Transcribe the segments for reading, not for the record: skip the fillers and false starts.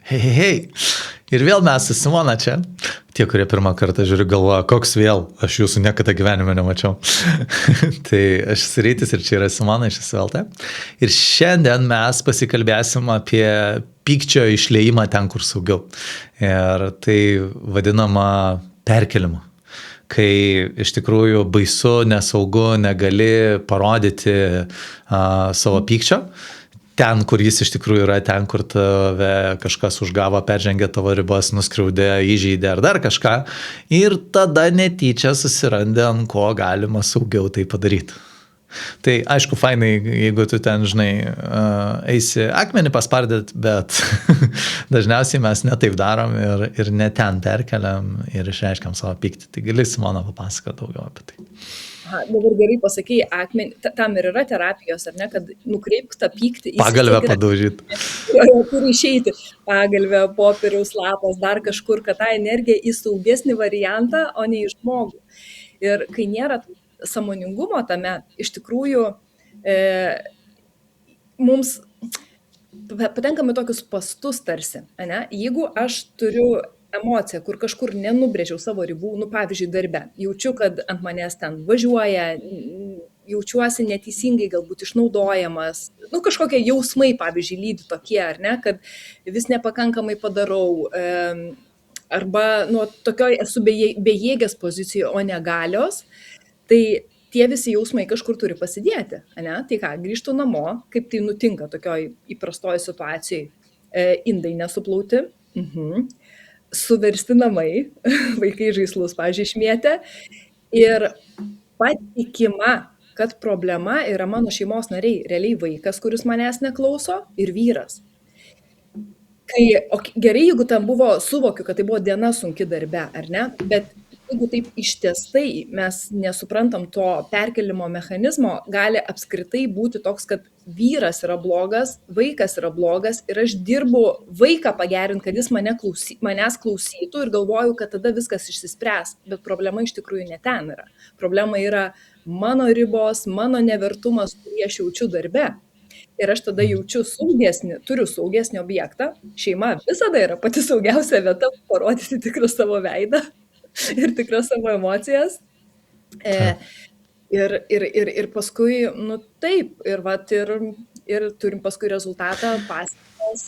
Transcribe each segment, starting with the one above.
Hei, hei, hei. Ir vėl mes su Simona čia. Tie, kurie pirmą kartą žiūri, galvoja, koks vėl, aš jūsų niekada gyvenime nemačiau. Tai aš esu Rytis ir čia yra Simona iš SVLT. Ir šiandien mes pasikalbėsim apie pykčio išliejimą ten, kur saugiau. Ir tai vadinama perkelimu. Kai iš tikrųjų baisu, nesaugu, negali parodyti savo pykčio. Ten, kur jis iš tikrųjų yra, ten, kur tave kažkas užgavo, peržengė tavo ribas, nuskriaudė, įžeidė ar dar kažką. Ir tada netyčia susirandi, ant ko galima saugiau tai padaryti. Tai aišku, fainai, jeigu tu ten, žinai, eisi akmenį paspardėt, bet dažniausiai mes netaip darom ir ne ten perkeliam ir išreiškiam savo pyktį. Tai gali Simona papasakoti daugiau apie tai. Dabar gerai pasakei, akmenį, tam ir yra terapijos, ar ne, kad nukreipk tą pyktį į pagalvę padaužyti. Turi išeiti pagalvę, popieriaus lapas, dar kažkur, kad tą energiją į saugesnį variantą, o ne į žmogų. Ir kai nėra sąmoningumo tame, iš tikrųjų mums patenkame tokius pastus tarsi, ne? Jeigu aš turiu emocija, kur kažkur nenubrėžiau savo ribų, pavyzdžiui, darbe. Jaučiu, kad ant manęs ten važiuoja, jaučiuosi neteisingai, galbūt išnaudojamas. Kažkokie jausmai, pavyzdžiui, lydi tokie, ar ne, kad vis nepakankamai padarau, arba tokioj esu bejėgės pozicijoje, o ne galios. Tai tie visi jausmai kažkur turi pasidėti, ne? Tai ką, grįžtu namo, kaip tai nutinka tokioj įprastoje situacijoje, indai nesuplauti. Suversti namai, vaikai žaislus, pavyzdžiui, išmėtė ir patikima, kad problema yra mano šeimos nariai, realiai vaikas, kuris manęs neklauso ir vyras. Gerai, jeigu tam suvokiu, kad tai buvo diena sunki darbe, ar ne, bet jeigu taip ištiestai mes nesuprantam to perkelimo mechanizmo, gali apskritai būti toks, kad vyras yra blogas, vaikas yra blogas ir aš dirbu vaiką pagerinti, kad jis manęs klausytų ir galvoju, kad tada viskas išsispręs, bet problema iš tikrųjų ne ten yra. Problema yra mano ribos, mano nevertumas, kurį aš jaučiu darbe. Ir aš tada jaučiu turiu saugesnį objektą. Šeima visada yra pati saugiausia vieta parodyti tikrą savo veidą ir tikras savo emocijas. Ir paskui, taip, ir turim paskui rezultatą, pasekmes.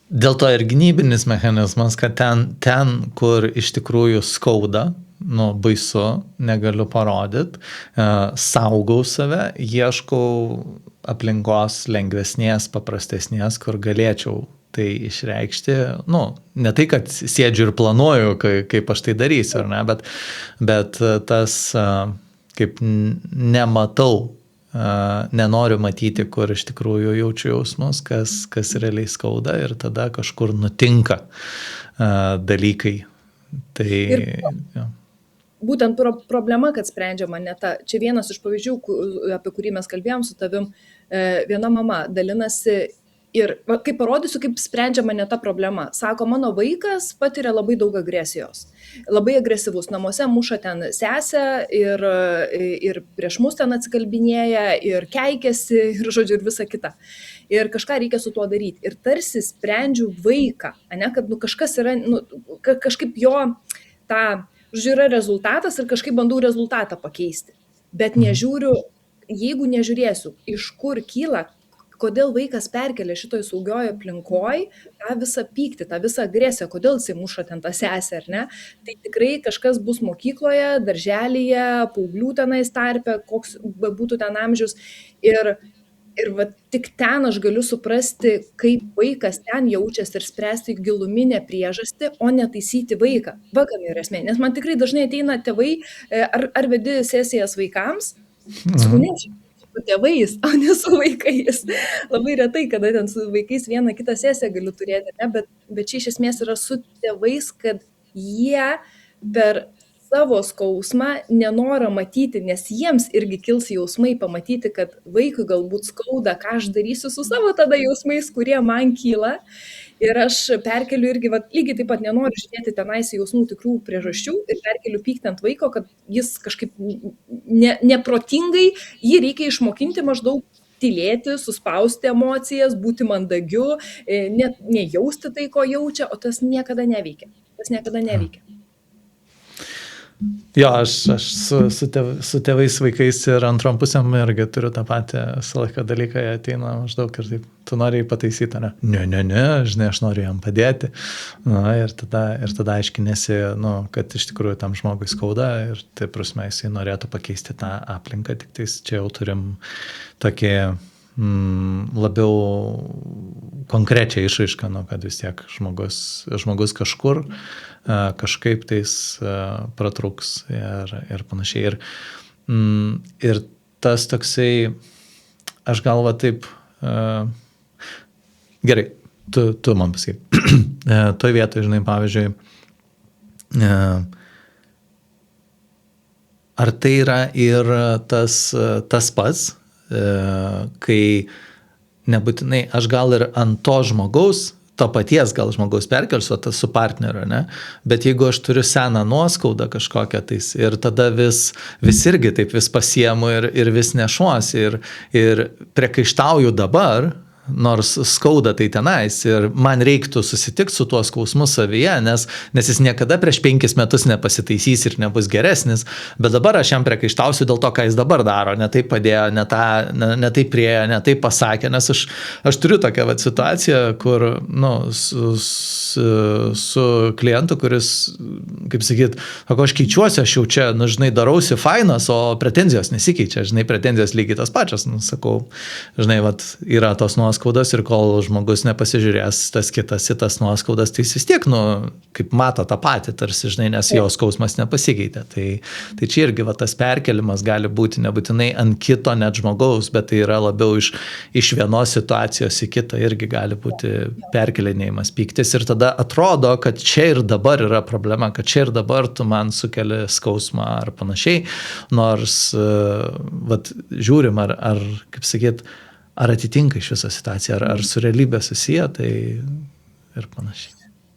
Dėl to ir gynybinis mechanizmas, kad ten kur iš tikrųjų skauda, baisu, negaliu parodyti, saugau save, ieškau aplinkos lengvesnės, paprastesnės, kur galėčiau tai išreikšti, ne tai, kad sėdžiu ir planuoju, kaip aš tai darysiu, ar ne, bet tas, kaip nematau, nenoriu matyti, kur iš tikrųjų jaučiu jausmus, kas realiai skauda ir tada kažkur nutinka dalykai. Tai, būtent problema, kad sprendžiama ne ta. Čia vienas iš pavyzdžių, apie kurį mes kalbėjom su tavim, viena mama dalinasi. Ir kaip parodysiu, kaip sprendžiama ne ta problema. Sako, mano vaikas patiria labai daug agresijos. Labai agresyvus. Namuose muša ten sesę ir prieš mus ten atsikalbinėja ir keikėsi ir žodžiu ir visa kita. Ir kažką reikia su tuo daryti. Ir tarsi sprendžiu vaiką, ne, kad kažkas yra, kažkaip jo yra rezultatas ir kažkaip bandau rezultatą pakeisti. Bet nežiūriu, jeigu nežiūrėsiu, iš kur kyla, kodėl vaikas perkelia šitoj saugioje aplinkoj tą visą pyktį, tą visą agresiją, kodėl jisai muša ten tą sesę, ar ne? Tai tikrai kažkas bus mokykloje, darželyje, paauglių tenais tarpe, koks būtų ten amžius. Ir tik ten aš galiu suprasti, kaip vaikas ten jaučiasi ir spręsti giluminę priežastį, o ne taisyti vaiką. Vakam yra esmė. Nes man tikrai dažnai ateina tėvai, ar vedi sesijas vaikams, su tėvais, o ne su vaikais. Labai retai, kada ten su vaikais vieną kitą sesiją galiu turėti, ne? Bet čia iš esmės yra su tėvais, kad jie per savo skausmą nenorą matyti, nes jiems irgi kils jausmai pamatyti, kad vaikui galbūt skauda, ką aš darysiu su savo tada jausmais, kurie man kyla. Ir aš perkeliu irgi, lygiai taip pat nenoriu žiūrėti tenais jausmų tikrų priežasčių ir perkeliu pyktį ant vaiko, kad jis kažkaip neprotingai, jį reikia išmokinti maždaug tylėti, suspausti emocijas, būti mandagiu, nejausti tai, ko jaučia, o tas niekada neveikia. Jo, aš su tėvais, vaikais ir antrom pusėm irgi turiu tą patį visą laiką dalyką, jie ateina maždaug ir taip, tu nori jį pataisyti, ne? Ne, žinai, aš noriu jam padėti. Na, ir tada aiškinėsi, kad iš tikrųjų tam žmogui skauda ir tai prasme jisai norėtų pakeisti tą aplinką, tik tais čia jau turim tokį labiau konkrečią išraišką, kad vis tiek žmogus kažkur kažkaip tais pratrūks ir panašiai. Ir tas toksai, aš galva taip, gerai, tu man pasakai, toj vietoj, žinai, pavyzdžiui, ar tai yra ir tas pats, kai nebūtinai aš gal ir ant to žmogaus, to paties gal žmogaus perkelsiu su partneriu, ne? Bet jeigu aš turiu seną nuoskaudą kažkokią tais ir tada vis irgi taip vis pasiemu ir vis nešuosi ir priekaištauju dabar, nors skauda tai tenais ir man reiktų susitikti su tuo skausmu savyje, nes jis niekada prieš 5 metus nepasitaisys ir nebus geresnis, bet dabar aš jam priekaištausiu dėl to, ką jis dabar daro, ne taip padėjo, ne taip priejo, ne taip pasakė, nes aš turiu tokią situaciją, kur su klientu, kuris, kaip sakyt, aš keičiuosi, aš jau čia, žinai, darausi fainas, o pretenzijos nesikeičia, žinai, pretenzijos lygiai tas pačias, sakau, žinai, yra tos nuoskaudas ir kol žmogus nepasižiūrės tas kitas į tas nuoskaudas, tai jis vis tiek, kaip mato tą patį, tarsi, žinai, nes jo skausmas nepasikeitė. Tai čia irgi tas perkelimas gali būti nebūtinai ant kito net žmogaus, bet tai yra labiau iš vienos situacijos į kitą irgi gali būti perkelinėjimas, pyktis ir tada atrodo, kad čia ir dabar yra problema, kad čia ir dabar tu man sukeli skausmą ar panašiai, nors žiūrim, ar kaip sakyt, ar atitinka iš visą situaciją, ar su realybė susiję, tai ir panašiai.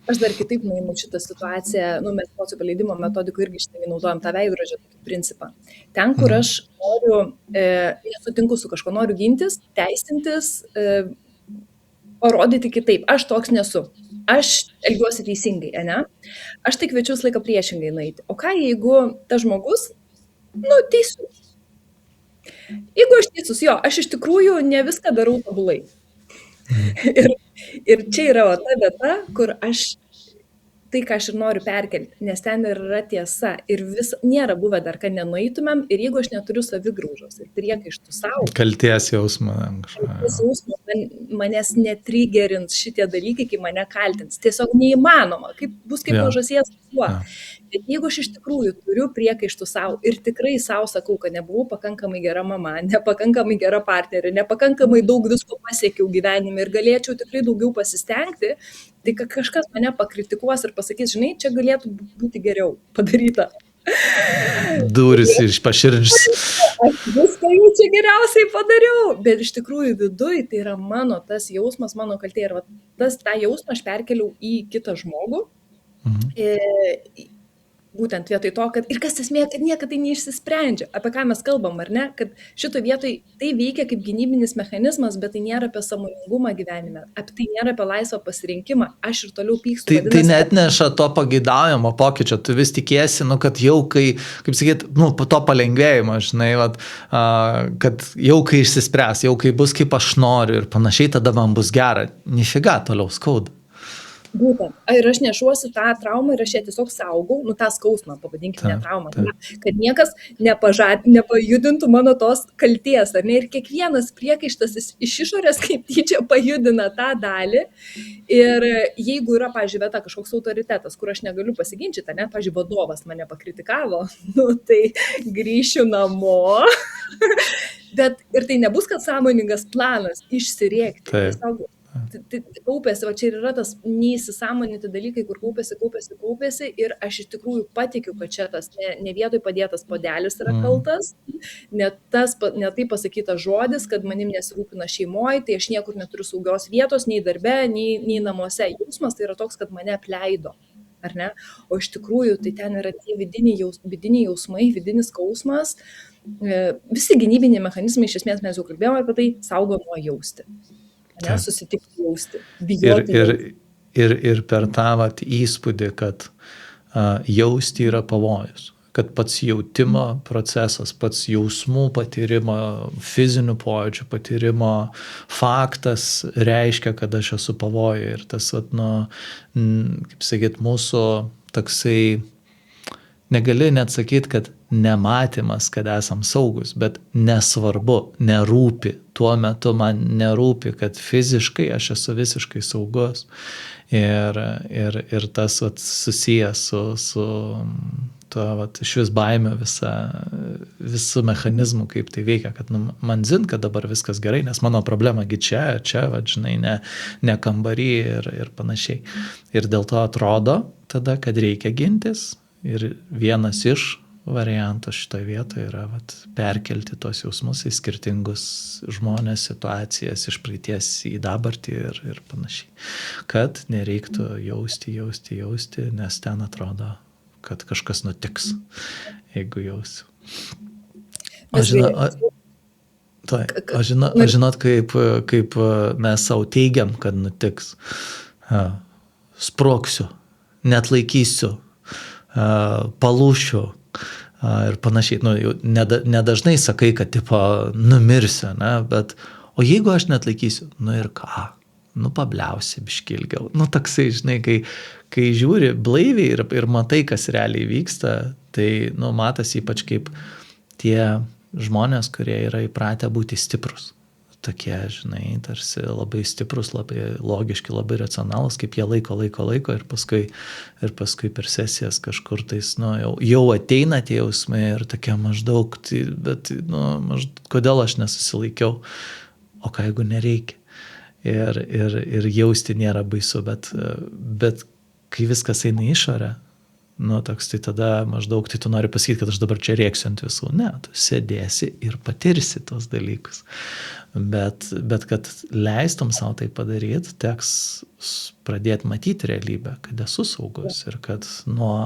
Aš dar kitaip nuimu šitą situaciją, mes emocijų paleidimo metodikų irgi šitai naudojam tą veidrodžio principą. Ten, kur aš noriu, nesutinku su kažko, noriu gintis, teisintis, parodyti kitaip, aš toks nesu. Aš elgiuosi teisingai, ne? Aš tai kviečiu visą laiką priešingai nueiti. O ką jeigu tas žmogus, teisus? Jeigu aš teisus, aš iš tikrųjų ne viską darau tobulai. Ir čia yra ta vieta, kur tai, ką aš ir noriu perkelti, nes ten ir yra tiesa. Ir nėra buvę dar, kad nenueitumėm, ir jeigu aš neturiu savigraužos ir priekaištų savo. Kalties jausmą. Manęs netrigerins šitie dalykai, kai mane kaltins. Tiesiog neįmanoma, bus kaip mažasies tuo. Bet jeigu aš iš tikrųjų turiu priekaištų savo ir tikrai savo sakau, kad nebuvau pakankamai gera mama, nepakankamai gera partnerė, nepakankamai daug visko pasiekiau gyvenime ir galėčiau tikrai daugiau pasistengti, tai kažkas mane pakritikuos ir pasakys, žinai, čia galėtų būti geriau padaryta. Duris iš paširdžius. Aš viską jau čia geriausiai padariau, bet iš tikrųjų viduj tai yra mano tas jausmas, mano kaltė ir tą jausmą aš perkeliau į kitą žmogų. Būtent vietoj to, kad ir kas esmė, kad niekada tai neišsisprendžia, apie ką mes kalbam, ar ne, kad šito vietoj tai veikia kaip gynybinis mechanizmas, bet tai nėra apie sąmoningumą gyvenime, tai nėra apie laisvą pasirinkimą, aš ir toliau pykstu. Tai net neša to pageidaujamo pokyčio, tu vis tikėsi, kad jau kai, kaip sakyt, to palengvėjimo, žinai, kad jau kai išsispręs, jau kai bus kaip aš noriu ir panašiai, tada man bus gera, nifiga toliau skauda. Būtent. Ir aš nešuosi tą traumą ir aš ją tiesiog saugau, tą skausmą, pavadinkime traumą, kad niekas nepajudintų mano tos kalties, ar ne? Ir kiekvienas priekaištas iš išorės kaip tyčia pajudina tą dalį. Ir jeigu yra, pavyzdžiui, vieta kažkoks autoritetas, kur aš negaliu pasiginčyti, ne, pavyzdžiui, vadovas mane pakritikavo, tai grįšiu namo. Bet ir tai nebus, kad sąmoningas planas išsirėkti. Tiesiog kaupėsi, čia ir yra tas neįsisąmoninti dalykai, kur kaupėsi ir aš iš tikrųjų patikiu, kad čia tas ne vietoj padėtas puodelis yra kaltas, ne tai pasakytas žodis, kad manim nesirūpina šeimoje, tai aš niekur neturiu saugios vietos, nei darbe, nei namuose. Jausmas tai yra toks, kad mane apleido. ar ne? O iš tikrųjų tai ten yra tie vidiniai jausmai, vidinis skausmas, visi gynybiniai mechanizmai, iš esmės mes jau kalbėjome apie tai, saugo nuo jausti, ne, Taip. susitikti jausti, Ir, bijoti ir, jausti. ir per tą vat įspūdį, kad jausti yra pavojus, kad pats jautimo procesas, pats jausmų patyrimo, fizinių pojūčių patyrimo faktas reiškia, kad aš esu pavojuje. Ir tas, vat, kaip sakyt, mūsų toksai, negali net sakyti, kad nematymas, kad esam saugus, bet nesvarbu, nerūpi. Tuo metu man nerūpi, kad fiziškai aš esu visiškai saugus. Ir tas vat, susijęs su tuo vat, iš vis baimė visų mechanizmų, kaip tai veikia, kad man zin, kad dabar viskas gerai, nes mano problemagi čia, vat, žinai, ne kambarį ir panašiai. Ir dėl to atrodo tada, kad reikia gintis. Ir vienas iš variantų šitoje vietoje yra vat, perkelti tos jausmus į skirtingus žmonės, situacijas, iš praeities į dabartį ir panašiai. Kad nereiktų jausti, nes ten atrodo, kad kažkas nutiks, jeigu jausiu. Žinot, kaip mes savo teigiam, kad nutiks. Sproksiu, neatlaikysiu, palūšiu ir panašiai. Nedažnai sakai, kad tipo numirsiu, ne? Bet o jeigu aš neatlaikysiu, ir ką? Pabliausi biškilgiau. Toksai, žinai, kai žiūri blaiviai ir matai, kas realiai vyksta, tai matosi ypač kaip tie žmonės, kurie yra įpratę būti stiprus. Tokie, žinai, tarsi labai stiprus, labai logiški, labai racionalus, kaip jie laiko ir paskui per sesijas kažkur tais, jau ateina tie jausmai ir tokie maždaug, bet, kodėl aš nesusilaikiau, o ką jeigu nereikia. Ir jausti nėra baisu, bet kai viskas eina į išorę, toks, tai tada maždaug, tai tu nori pasakyti, kad aš dabar čia rėksiu ant visų. Ne, tu sėdėsi ir patirsi tos dalykus. Bet kad leistum savo tai padaryti, teks pradėti matyti realybę, kad esu saugus ir kad nuo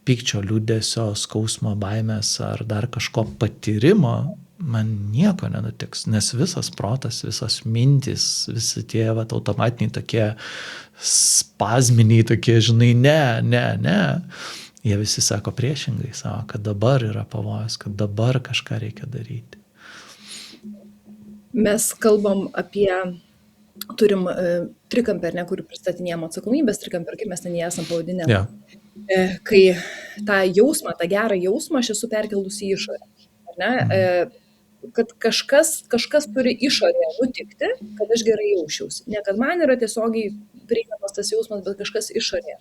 pykčio, liūdesio, skausmo, baimės ar dar kažko patyrimo man nieko nenutiks, nes visas protas, visas mintis, visi tie automatiniai tokie spazminiai tokie, žinai, ne. Jie visi sako priešingai, sako, kad dabar yra pavojus, kad dabar kažką reikia daryti. Mes kalbam apie, turim trikampį, kurį pristatinėjom atsakomybės trikampį, kaip mes ten jį esam pavadinę. Yeah. Kai tą jausmą, tą gerą jausmą aš esu perkelus į išorę. Ar ne? Kad kažkas turi išorėje nutikti, kad aš gerai jausčiausi. Ne kad man yra tiesiogiai prieinamas tas jausmas, bet kažkas išorėje.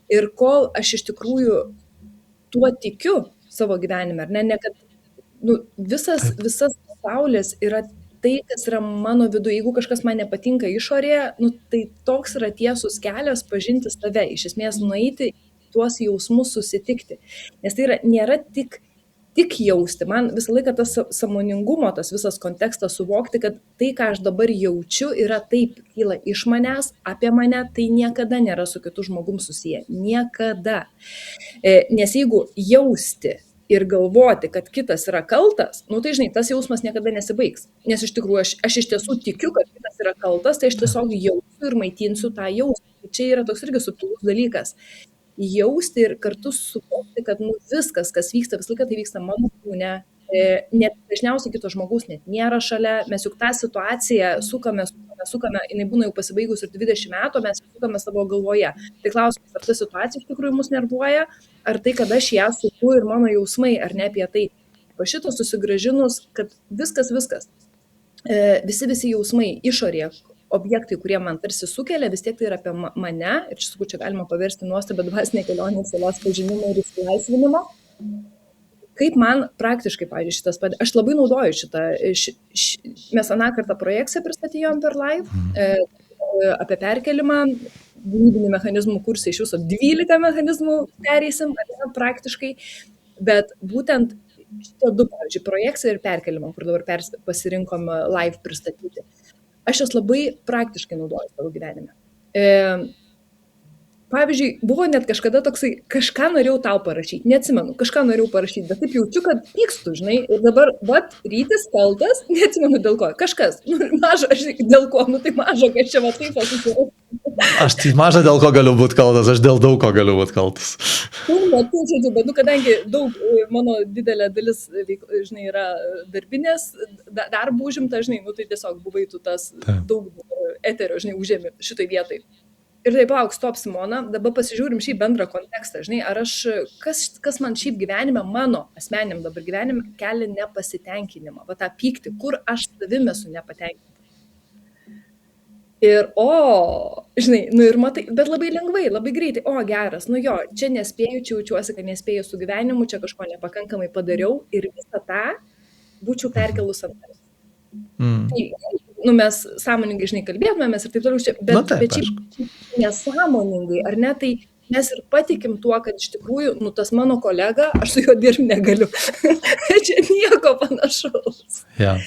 Ir kol aš iš tikrųjų tuo tikiu savo gyvenime, ar ne kad visas pasaulis yra tai, kas yra mano viduje. Jeigu kažkas man nepatinka išorėje, tai toks yra tiesus kelias pažinti save, iš esmės nueiti tuos jausmus susitikti. Nes tai nėra tik jausti. Man visą laiką tas sąmoningumo, tas visas kontekstas suvokti, kad tai, ką aš dabar jaučiu, yra taip kyla iš manęs, apie mane, tai niekada nėra su kitu žmogum susiję. Niekada. Nes jeigu jausti ir galvoti, kad kitas yra kaltas, tai žinai, tas jausmas niekada nesibaigs. Nes iš tikrųjų aš iš tiesų tikiu, kad kitas yra kaltas, tai aš tiesiog jausiu ir maitinsiu tą jausmą. Čia yra toks irgi subtilus dalykas. Jausti ir kartu suvokti, kad viskas, kas vyksta, visą laiką tai vyksta mano kūne, net dažniausiai kito žmogaus net nėra šalia, mes juk tą situaciją sukame, jinai būna jau pasibaigus ir 20 metų, mes sukame savo galvoje. Tai klausimas, ar ta situacija iš tikrųjų mus nervuoja, ar tai, kad aš ją suku ir mano jausmai, ar ne apie tai. Po šito susigrąžinus, kad viskas, visi jausmai išorėje, objektai, kurie man tarsi sukelia, vis tiek tai yra apie mane, ir čia galima paversti nuostabę dvasinę kelionę į savęs pažinimą ir įsilaisvinimą. Kaip man praktiškai, pavyzdžiui, šitas padeda, aš labai naudoju šitą, mes aną kartą projekciją pristatėjom per live, apie perkelimą, gynybinių mechanizmų kursai, iš viso 12 mechanizmų pereisim, praktiškai, bet būtent šitie du, pavyzdžiui, projekciją ir perkelimą, kur dabar pasirinkom live pristatyti. Aš jas labai praktiškai naudoju savo gyvenime. pavyzdžiui, buvo net kažkada toksai, kažką norėjau tau parašyti, neatsimenu, kažką norėjau parašyti, bet taip jaučiu, kad pykstu, žinai, ir dabar, rytis kaltas, neatsimenu dėl ko, kažkas, maža, aš dėl ko, tai maža, kad čia va taip susirasti. Aš tai maža dėl ko galiu būti kaltas, aš dėl daug ko galiu būti kaltas. Bet, kadangi mano didelė dalis, žinai, yra darbinės, darbų užimta, žinai, tai tiesiog buvai tu tas daug eterio, žinai, užėmi šitai vietai. Ir taip, lauk, stop, Simona, dabar pasižiūrim šį bendrą kontekstą, žinai, ar aš, kas man šiaip gyvenime, mano asmeniniam dabar gyvenime kelia nepasitenkinimą, va tą pyktį, kur aš savimi esu nepatenkinta. Ir, žinai, ir matai, bet labai lengvai, labai greitai, geras, jo, čia nespėjau, čia jaučiuosi, kad nespėjau su gyvenimu, čia kažko nepakankamai padariau ir visą tą būčiau perkelus ant savęs. Tai, mes sąmoningai, žinai, kalbėtumėmės ir taip toliau, bet šiaip nesąmoningai, ar ne, tai mes ir patikim tuo, kad iš tikrųjų, tas mano kolega, aš su juo dirbti negaliu. Čia nieko panašaus. Ja.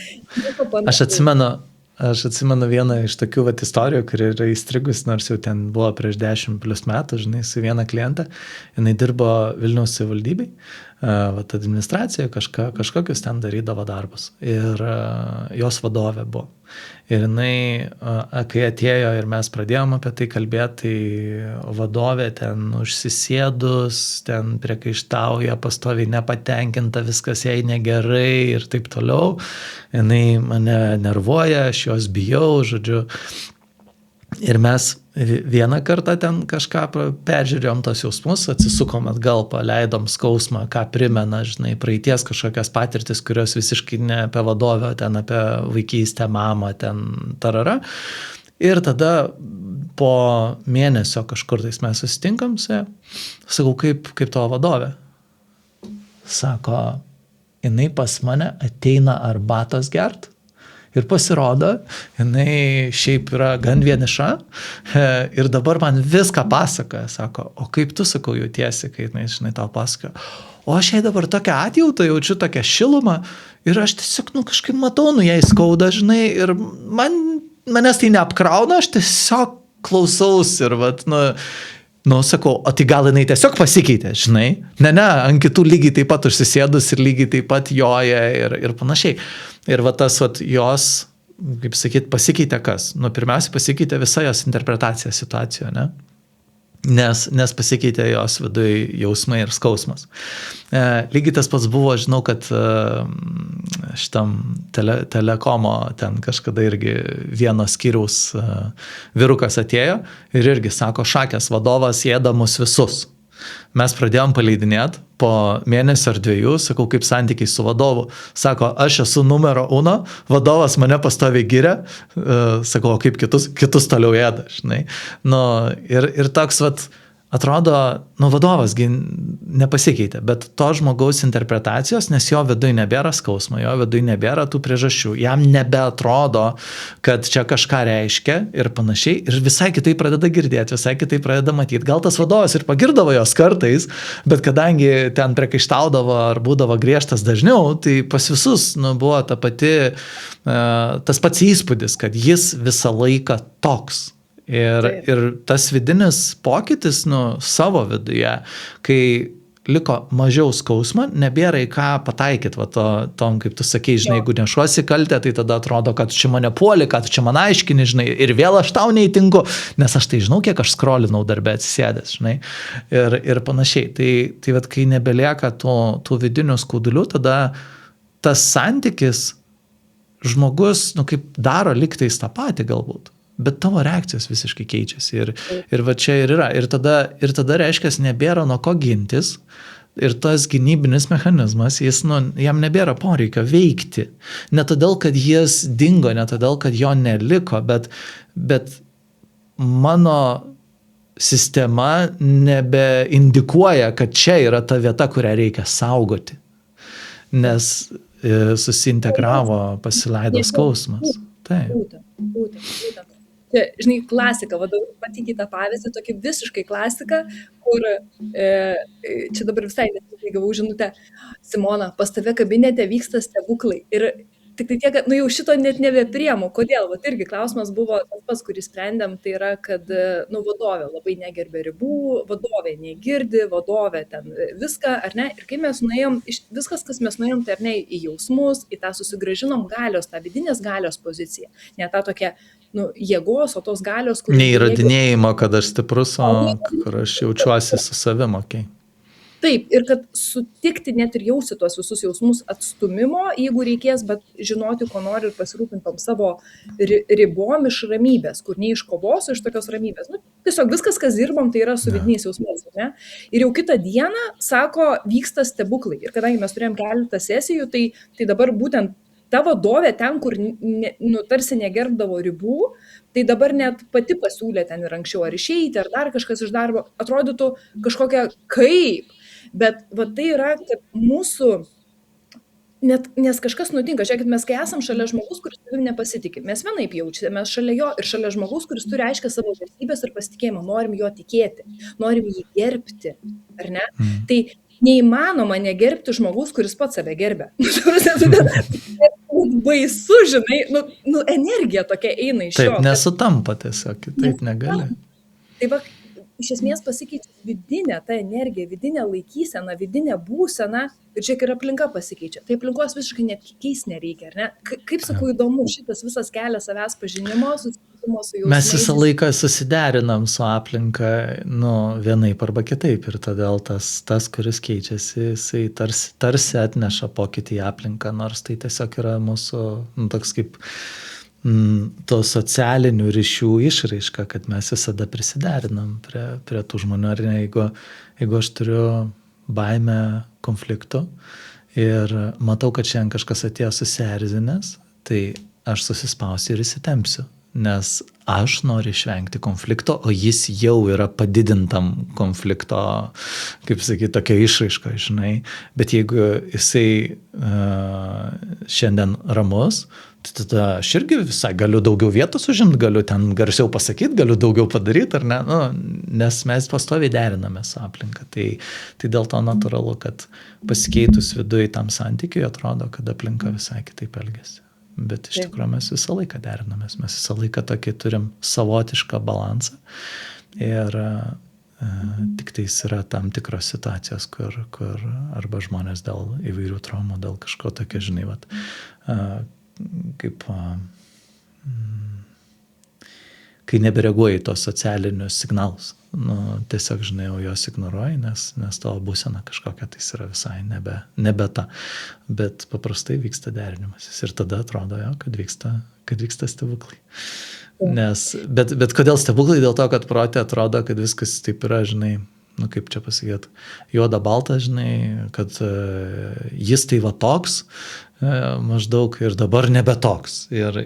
Aš atsimenu vieną iš tokių istorijų, kuri yra įstrigus, nors jau ten buvo prieš 10+ metų, žinai, su viena klientė. Jinai dirbo Vilniaus savivaldybei, administracijoje, kažkokius ten darydavo darbus. Ir jos vadovė buvo. Ir jinai, kai atėjo ir mes pradėjome apie tai kalbėti, tai vadovė ten užsisėdus, ten priekaištauja, pastoviai nepatenkinta, viskas jai negerai ir taip toliau. Jinai mane nervuoja, aš jos bijau, žodžiu. Ir mes vieną kartą ten kažką peržiūrėjom tos jausmus, atsisukom atgal, paleidom skausmą, ką primena, žinai, praeities kažkokias patirtis, kurios visiškai ne apie vadovę, ten apie vaikystę, mamą, ten tarara. Ir tada po mėnesio kažkur tais mes susitinkam, sakau, kaip tavo vadovė? Sako, jinai pas mane ateina arbatos gert. Ir pasirodo, jinai šiaip yra gan vieniša ir dabar man viską pasakoja, sako, o kaip tu, sakau, jautiesi, kai jinai, žinai, tau pasakoja. O aš jai dabar tokią atjautą jaučiu, tokią šilumą ir aš tiesiog, kažkaip matau, jai skauda, žinai, ir manęs tai neapkrauna, aš tiesiog klausaus ir sakau, o tai gal jinai tiesiog pasikeitė, žinai? Ne, ant kitų lygiai taip pat užsisėdus ir lygiai taip pat joja ir panašiai. Ir tas jos, kaip sakyt, pasikeitė kas? Pirmiausia, pasikeitė visa jos interpretacija situacijoje, ne? Nes pasikeitė jos viduje jausmai ir skausmas. Lygiai tas pats buvo, žinau, kad šitam telekomo ten kažkada irgi vieno skyriaus vyrukas atėjo ir irgi sako, šakės vadovas ėda mus visus. Mes pradėjom paleidinėti po mėnesio ar 2, sakau, kaip santykiai su vadovu. Sako, aš esu numero 1, vadovas mane pastoviai giria, sakau, kaip kitus toliau ėda, žinai. Ir toks, atrodo, vadovas nepasikeitė, bet to žmogaus interpretacijos, nes jo viduje nebėra skausmo, jo viduje nebėra tų priežasčių, jam nebeatrodo, kad čia kažką reiškia ir panašiai, ir visai kitai pradeda girdėti, visai kitai pradeda matyti. Gal tas vadovas ir pagirdavo jos kartais, bet kadangi ten priekaištaudavo ar būdavo griežtas dažniau, tai pas visus buvo tas pats įspūdis, kad jis visą laiką toks. Ir tas vidinis pokytis savo viduje, kai liko mažiau skausmo, nebėra į ką pataikyti, tom, kaip tu sakei, žinai, jeigu nešuosi kaltę, tai tada atrodo, kad čia mane puoli, kad čia man aiškini, žinai, ir vėl aš tau neįtinku, nes aš tai žinau, kiek aš skrolinau darbę atsisėdęs, žinai, ir panašiai. Tai kai nebelieka tų vidinių skaudulių, tada tas santykis žmogus, kaip daro liktais tą patį galbūt. Bet tavo reakcijos visiškai keičiasi ir čia ir yra. Ir tada reiškia, nebėra nuo ko gintis ir tas gynybinis mechanizmas, jam nebėra poreikio veikti. Ne todėl, kad jis dingo, ne todėl, kad jo neliko, bet mano sistema nebeindikuoja, kad čia yra ta vieta, kurią reikia saugoti. Nes susintegravo, pasileido skausmas. Taip. Būtent. Čia, žinai, klasika, patikį tą pavyzdį, tokį visiškai klasiką, kur čia dabar visai nesiniai gavau žinutę, Simona, pas tave kabinete vyksta stebuklai. Ir tik tai tiek, kad, jau šito net nebepriemu. Kodėl? Vat irgi klausimas buvo tas pats, kurį sprendėm, tai yra, kad, vadovė labai negerbė ribų, vadovė negirdi, vadovė ten viską, ar ne? Ir kai mes nuėjom, viskas, kas mes nuėjom, tai ar ne, į jausmus, į tą susigražinom galios, tą vidinės galios poziciją. Ne tą tokią, jėgos, o tos galios, kur... Neįrodinėjimo, kad aš stiprus, o kur aš jaučiuosi su savim, okei. Taip, ir kad sutikti net ir jausti tuos visus jausmus atstumimo, jeigu reikės, bet žinoti, ko nori ir pasirūpintom savo ribom iš ramybės, kur neiškovos iš tokios ramybės. Tiesiog viskas, kas dirbom, tai yra su vidiniais jausmais. Ne? Ir jau kitą dieną, sako, vyksta stebuklai. Ir kadangi mes turėjom keletą sesijų, tai dabar būtent ta vadovė ten, kur tarsi negerbdavo ribų, tai dabar net pati pasiūlė ten ir anksčiau ar išeiti, ar dar kažkas iš darbo, atrodytų kažkokia kaip. Bet tai yra, kad mūsų, nes kažkas nutinka, žiūrėkit, mes kai esam šalia žmogus, kuris savim nepasitikė, mes vienaip jaučiame, mes šalia jo ir šalia žmogus, kuris turi aiškę savo vertybės ir pasitikėjimą, norim jo tikėti, norim jį gerbti, ar ne? Tai neįmanoma negerbti žmogus, kuris pats save gerbia. Baisu, žinai, energija tokia eina iš jo. Taip, nesutampa tiesiog, kitaip negali. Tai va, iš esmės pasikeičia vidinė ta energija, vidinė laikysena, vidinė būsena ir čia ir aplinka pasikeičia. Tai aplinkos visiškai net keis nereikia, ar ne? Kaip sakau, įdomu, šitas visas kelias savęs pažinimo, susitikimo su jausmais. Mes visą laiką susiderinam su aplinka, vienaip arba kitaip ir todėl tas kuris keičiasi, jisai tarsi atneša pokytį į aplinką, nors tai tiesiog yra mūsų toks kaip to socialinių ryšių išraiška, kad mes visada prisiderinam prie tų žmonių. Ar ne, jeigu aš turiu baimę konfliktų ir matau, kad šiandien kažkas atėjo susierzinęs, tai aš susispausiu ir įsitempsiu, nes aš noriu išvengti konflikto, o jis jau yra padidintam konflikto, kaip sakyti, tokia išraiška, žinai. Bet jeigu jisai šiandien ramus, tai tada aš irgi visai galiu daugiau vietos užimti, galiu ten garsiau pasakyti, galiu daugiau padaryti, ar ne? Nes mes pastoviai deriname su aplinka. Tai dėl to natūralu, kad pasikeitus viduje tam santykiui atrodo, kad aplinka visai kitaip elgiasi. Bet iš tikrųjų mes visą laiką derinamės, mes visą laiką tokį turim savotišką balansą ir tik tais yra tam tikros situacijos, kur arba žmonės dėl įvairių traumų, dėl kažko tokio, žinai, kaip kai nebereaguoji tos socialinius signalus, tiesiog, žinai, juos ignoruoji, nes tavo būsena kažkokia tai yra visai nebe ta, bet paprastai vyksta derinimasis ir tada atrodo, kad vyksta stebuklai. Bet kodėl stebuklai? Dėl to, kad prote atrodo, kad viskas taip yra, žinai, kaip čia pasakyti, juoda balta, žinai, kad jis tai va toks, maždaug ir dabar nebe toks ir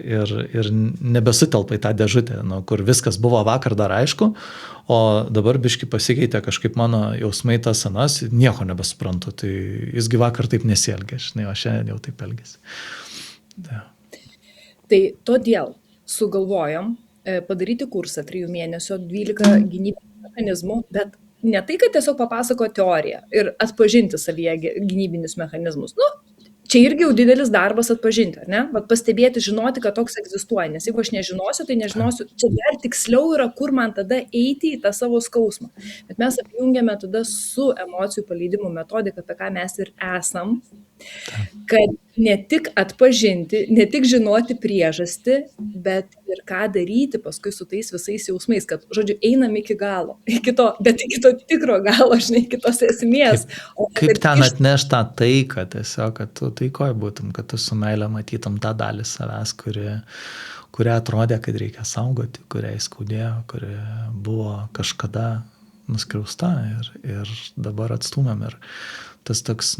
nebesutelpa į tą dėžutę, kur viskas buvo vakar dar aišku, o dabar biški pasikeitė kažkaip mano jausmai tas senas, nieko nebesuprantu, tai jisgi vakar taip nesielgė, žinai, o šiandien jau taip elgėsi. Tai todėl sugalvojom padaryti kursą 3 mėnesio, 12 gynybinių mechanizmų, bet ne tai, kad tiesiog papasako teoriją ir atpažinti savyje gynybinius mechanizmus. Čia irgi jau didelis darbas atpažinti, ar ne? Vat pastebėti, žinoti, kad toks egzistuoja, nes jeigu aš nežinosiu, tai nežinosiu, čia dar tiksliau yra, kur man tada eiti į tą savo skausmą. Bet mes apjungiame tada su emocijų paleidimo metodika, apie ką mes ir esam, kad ne tik atpažinti, ne tik žinoti priežastį, bet ir ką daryti paskui su tais visais jausmais, kad, žodžiu, einam iki galo, bet iki to tikro galo, žinai, iki tos esmės. Kaip ten atneš tą taiką, tiesiog, kad tu taikoje būtum, kad tu su meile matytum tą dalį savęs, kurią atrodė, kad reikia saugoti, kurią įskaudėjo, kuri buvo kažkada nuskriausta ir dabar atstūmėm. Ir tas toks,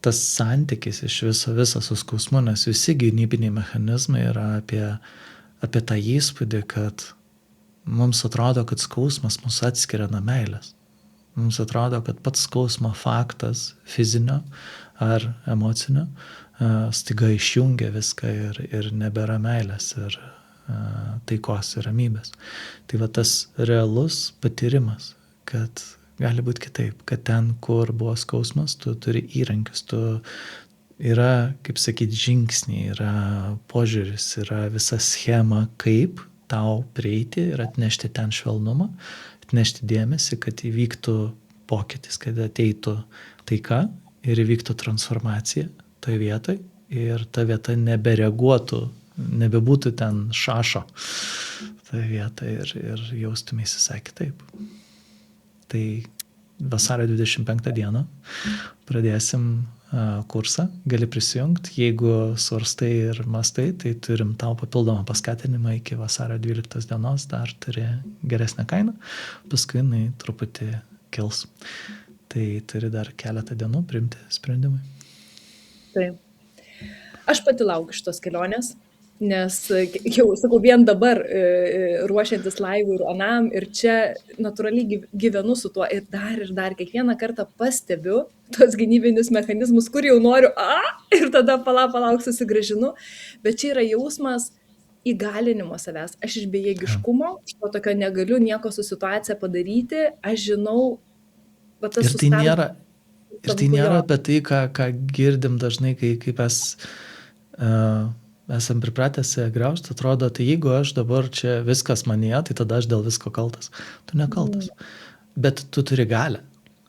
tas santykis iš viso su skausmu, nes visi gynybiniai mechanizmai yra apie tą įspūdį, kad mums atrodo, kad skausmas mus atskiria nuo meilės. Mums atrodo, kad pats skausmo faktas fizinio ar emocinio staiga išjungia viską ir nebėra meilės ir taikos ir ramybės. Tai va tas realus patyrimas, kad gali būti kitaip, kad ten, kur buvo skausmas, tu turi įrankius, yra, kaip sakyti, žingsniai, yra požiūris, yra visa schema, kaip tau prieiti ir atnešti ten švelnumą, atnešti dėmesį, kad įvyktų pokytis, kad ateitų taika ir įvyktų transformacija toje vietoje ir ta vieta nebereaguotų, nebebūtų ten šašo toje vietoje ir jaustumėsi visai kitaip. Tai vasario 25 dieną pradėsim kursą, gali prisijungti, jeigu svarstai ir mastai, tai turim tau papildomą paskatinimą iki vasario 12 dienos, dar turi geresnę kainą, paskui jinai truputį kils. Tai turi dar keletą dienų priimti sprendimui. Taip. Aš pati laukiu šitos kelionės, nes jau, sakau, vien dabar ruošiantis laivui ir anam ir čia natūraliai gyvenu su tuo ir dar kiekvieną kartą pastebiu tos gynybinius mechanizmus, kur jau noriu, ir tada palauk susigrąžinu, bet čia yra jausmas įgalinimo savęs. Aš iš bejėgiškumo, iš to tokio negaliu nieko su situacija padaryti, aš žinau, va tas sustabdymas. Ir tai nėra apie tai, ką girdim dažnai, kai mes esam pripratę save graužti, atrodo, tai jeigu aš dabar čia viskas manyje, tai tada aš dėl visko kaltas. Tu nekaltas. Bet tu turi galę.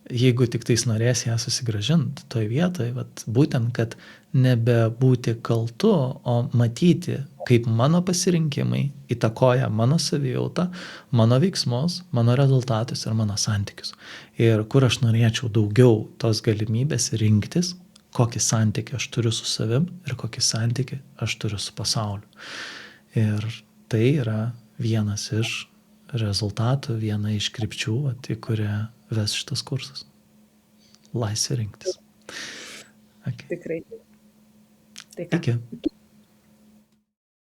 Jeigu tik tais norės ją susigrąžinti toj vietoj, būtent, kad nebebūti kaltu, o matyti, kaip mano pasirinkimai įtakoja mano savijautą, mano veiksmus, mano rezultatus ir mano santykius. Ir kur aš norėčiau daugiau tos galimybės rinktis, kokį santykį aš turiu su savim ir kokį santykį aš turiu su pasauliu. Ir tai yra vienas iš rezultatų, viena iš krypčių, į kurią ves šitas kursas. Laisvė rinktis. Okay. Tikrai. Iki.